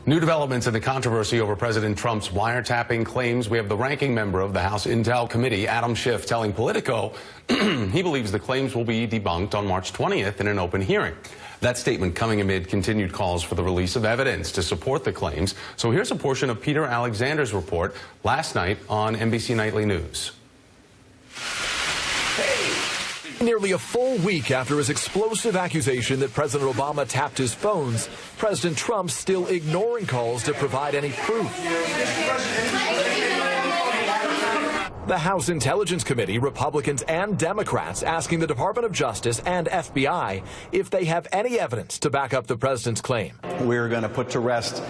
New developments in the controversy over President Trump's wiretapping claims. We have the ranking member of the House Intel Committee, Adam Schiff, telling Politico he believes the claims will be debunked on March 20th in an open hearing. That statement coming amid continued calls for the release of evidence to support the claims. So here's a portion of Peter Alexander's report last night on NBC Nightly News. Nearly a full week after his explosive accusation that President Obama tapped his phones, President Trump's still ignoring calls to provide any proof. The House Intelligence Committee, Republicans and Democrats, asking the Department of Justice and FBI if they have any evidence to back up the president's claim. We're going to put to rest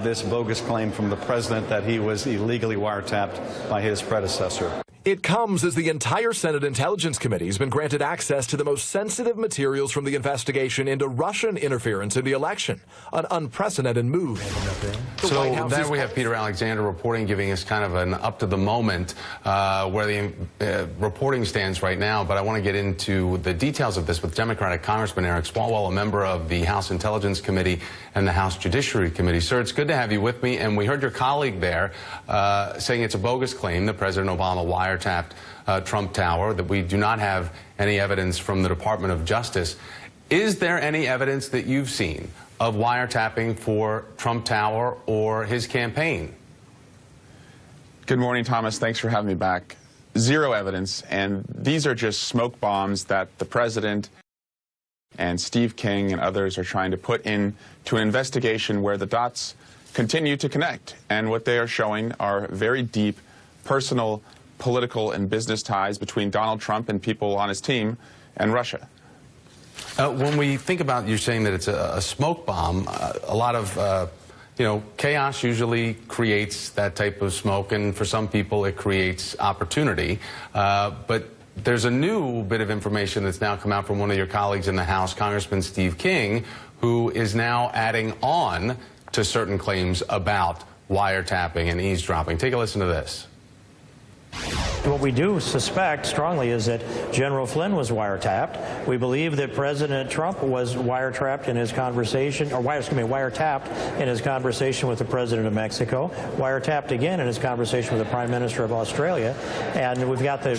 this bogus claim from the president that he was illegally wiretapped by his predecessor. It comes as the entire Senate Intelligence Committee has been granted access to the most sensitive materials from the investigation into Russian interference in the election, an unprecedented move. So there we have Peter Alexander reporting, giving us kind of an up-to-the-moment where the reporting stands right now. But I want to get into the details of this with Democratic Congressman Eric Swalwell, a member of the House Intelligence Committee and the House Judiciary Committee. Sir, it's good to have you with me. And we heard your colleague there saying it's a bogus claim that President Obama wiretapped Trump Tower, that we do not have any evidence from the Department of Justice. Is there any evidence that you've seen of wiretapping for Trump Tower or his campaign? Good morning, Thomas. Thanks for having me back. Zero evidence, and these are just smoke bombs that the president and Steve King and others are trying to put into an investigation where the dots continue to connect. And what they are showing are very deep personal, political, and business ties between Donald Trump and people on his team and Russia. When we think about you saying that it's a smoke bomb, a lot of chaos usually creates that type of smoke, and for some people it creates opportunity. But there's a new bit of information that's now come out from one of your colleagues in the House, Congressman Steve King, who is now adding on to certain claims about wiretapping and eavesdropping. Take a listen to this. What we do suspect strongly is that General Flynn was wiretapped. We believe that President Trump was wiretapped in his conversation with the President of Mexico, wiretapped again in his conversation with the Prime Minister of Australia, and we've got the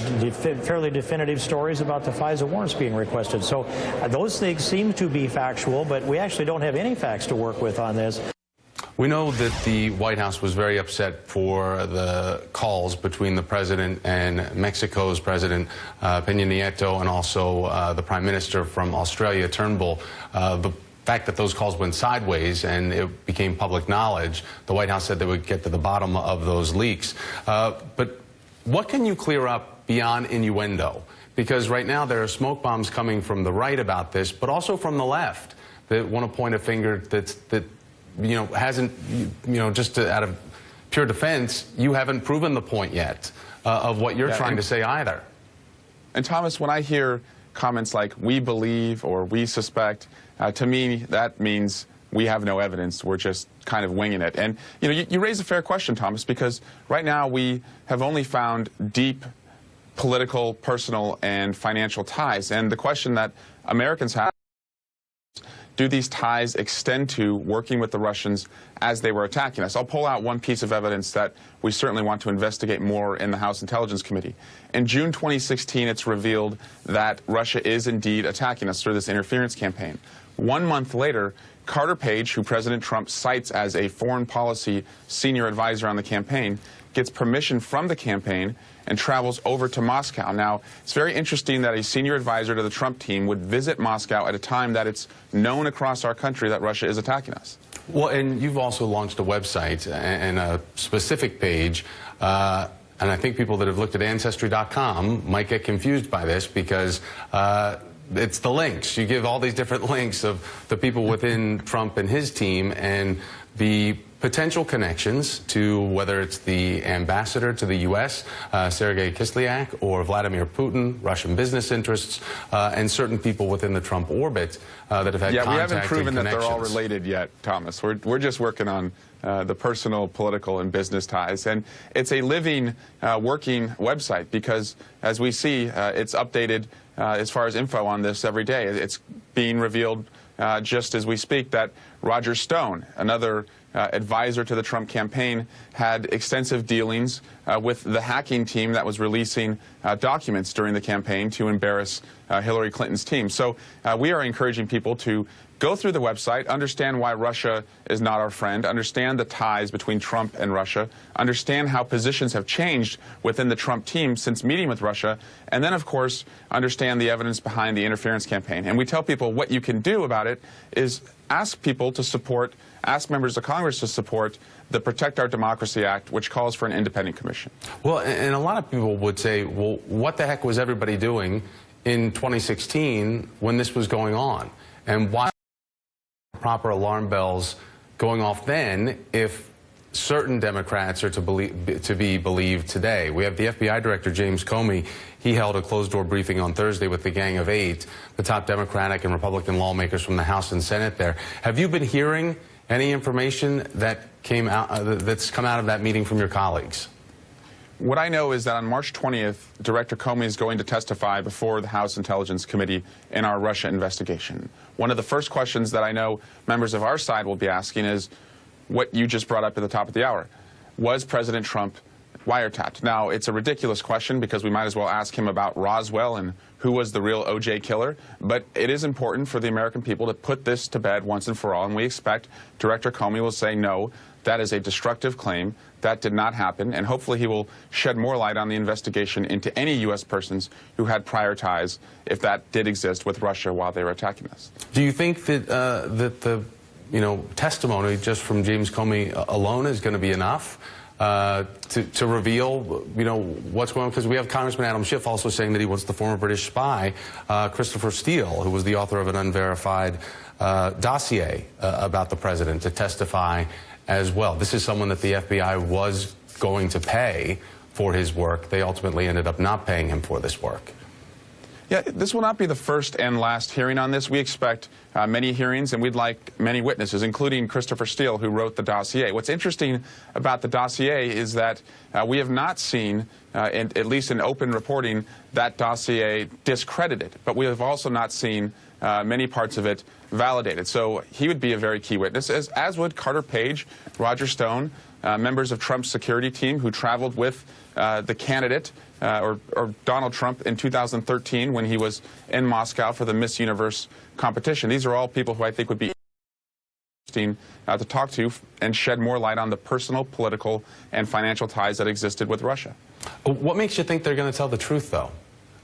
fairly definitive stories about the FISA warrants being requested. So those things seem to be factual, but we actually don't have any facts to work with on this. We know that the White House was very upset for the calls between the president and Mexico's President Peña Nieto, and also the Prime Minister from Australia, Turnbull. The fact that those calls went sideways and it became public knowledge, the White House said they would get to the bottom of those leaks. But what can you clear up beyond innuendo? Because right now there are smoke bombs coming from the right about this, but also from the left that want to point a finger that hasn't, just out of pure defense, you haven't proven the point yet of what you're trying to say either. And Thomas, when I hear comments like we believe or we suspect, to me that means we have no evidence. We're just kind of winging it. And you raise a fair question, Thomas, because right now we have only found deep political, personal, and financial ties. And the question that Americans have: do these ties extend to working with the Russians as they were attacking us? I'll pull out one piece of evidence that we certainly want to investigate more in the House Intelligence Committee. In June 2016, it's revealed that Russia is indeed attacking us through this interference campaign. 1 month later, Carter Page, who President Trump cites as a foreign policy senior advisor on the campaign, gets permission from the campaign and travels over to Moscow. Now, it's very interesting that a senior advisor to the Trump team would visit Moscow at a time that it's known across our country that Russia is attacking us. Well, and you've also launched a website and a specific page, and I think people that have looked at Ancestry.com might get confused by this because it's the links. You give all these different links of the people within Trump and his team and the potential connections to whether it's the ambassador to the U.S., Sergei Kislyak, or Vladimir Putin, Russian business interests, and certain people within the Trump orbit that have had contact and connections. Yeah, we haven't proven that they're all related yet, Thomas. We're just working on the personal, political, and business ties. And it's a living, working website because, as we see, it's updated as far as info on this every day. It's being revealed just as we speak that Roger Stone, another advisor to the Trump campaign, had extensive dealings with the hacking team that was releasing documents during the campaign to embarrass Hillary Clinton's team. So we are encouraging people to go through the website, understand why Russia is not our friend, understand the ties between Trump and Russia, understand how positions have changed within the Trump team since meeting with Russia, and then, of course, understand the evidence behind the interference campaign. And we tell people what you can do about it is ask people to support, ask members of Congress to support the Protect Our Democracy Act, which calls for an independent commission. Well, and a lot of people would say, well, what the heck was everybody doing in 2016 when this was going on? And why proper alarm bells going off then if certain Democrats are to be believed today? We have the FBI Director, James Comey. He held a closed-door briefing on Thursday with the Gang of Eight, the top Democratic and Republican lawmakers from the House and Senate there. Have you been hearing any information that came out, that's come out of that meeting from your colleagues? What I know is that on March 20th, Director Comey is going to testify before the House Intelligence Committee in our Russia investigation. One of the first questions that I know members of our side will be asking is what you just brought up at the top of the hour. Was President Trump wiretapped? Now, it's a ridiculous question because we might as well ask him about Roswell and who was the real O.J. killer, but it is important for the American people to put this to bed once and for all, and we expect Director Comey will say no, that is a destructive claim. That did not happen, and hopefully he will shed more light on the investigation into any U.S. persons who had prior ties, if that did exist, with Russia while they were attacking us. Do you think that that the testimony just from James Comey alone is going to be enough to reveal what's going on? Because we have Congressman Adam Schiff also saying that he wants the former British spy Christopher Steele, who was the author of an unverified dossier about the president, to testify as well. This is someone that the FBI was going to pay for his work. They ultimately ended up not paying him for this work. Yeah, this will not be the first and last hearing on this. We expect many hearings, and we'd like many witnesses, including Christopher Steele, who wrote the dossier. What's interesting about the dossier is that we have not seen, at least in open reporting, that dossier discredited. But we have also not seen many parts of it validated. So he would be a very key witness, as would Carter Page, Roger Stone, members of Trump's security team who traveled with the candidate, or Donald Trump, in 2013 when he was in Moscow for the Miss Universe competition. These are all people who I think would be interesting to talk to and shed more light on the personal, political, and financial ties that existed with Russia. What makes you think they're going to tell the truth, though?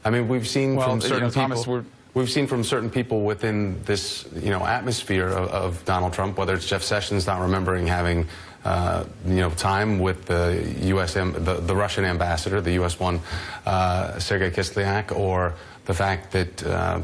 I mean, we've seen from certain people. We've seen from certain people within this, atmosphere of Donald Trump, whether it's Jeff Sessions not remembering having, time with the the Russian ambassador, the U.S. one, Sergei Kislyak, or the fact that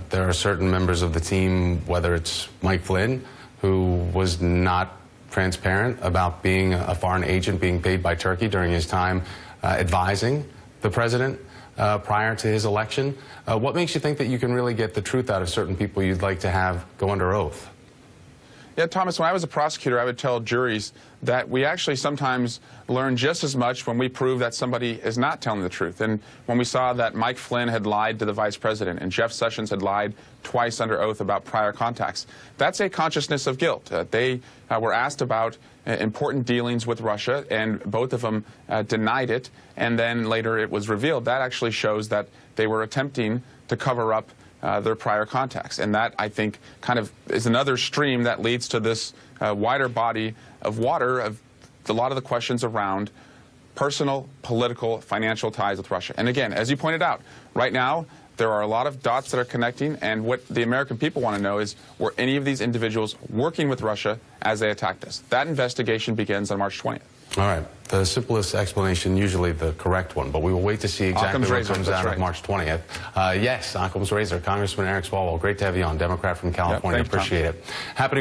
there are certain members of the team, whether it's Mike Flynn, who was not transparent about being a foreign agent being paid by Turkey during his time advising the president prior to his election. What makes you think that you can really get the truth out of certain people you'd like to have go under oath? Yeah, Thomas, when I was a prosecutor, I would tell juries that we actually sometimes learn just as much when we prove that somebody is not telling the truth. And when we saw that Mike Flynn had lied to the vice president and Jeff Sessions had lied twice under oath about prior contacts, that's a consciousness of guilt. They were asked about important dealings with Russia, and both of them denied it, and then later it was revealed. That actually shows that they were attempting to cover up their prior contacts. And that, I think, kind of is another stream that leads to this wider body of water of a lot of the questions around personal, political, financial ties with Russia. And again, as you pointed out, right now, there are a lot of dots that are connecting, and what the American people want to know is, were any of these individuals working with Russia as they attacked us? That investigation begins on March 20th. All right. The simplest explanation, usually the correct one, but we will wait to see exactly what comes out of March 20th. Yes, Occam's razor. Congressman Eric Swalwell, great to have you on, Democrat from California. Yep, appreciate it. Happening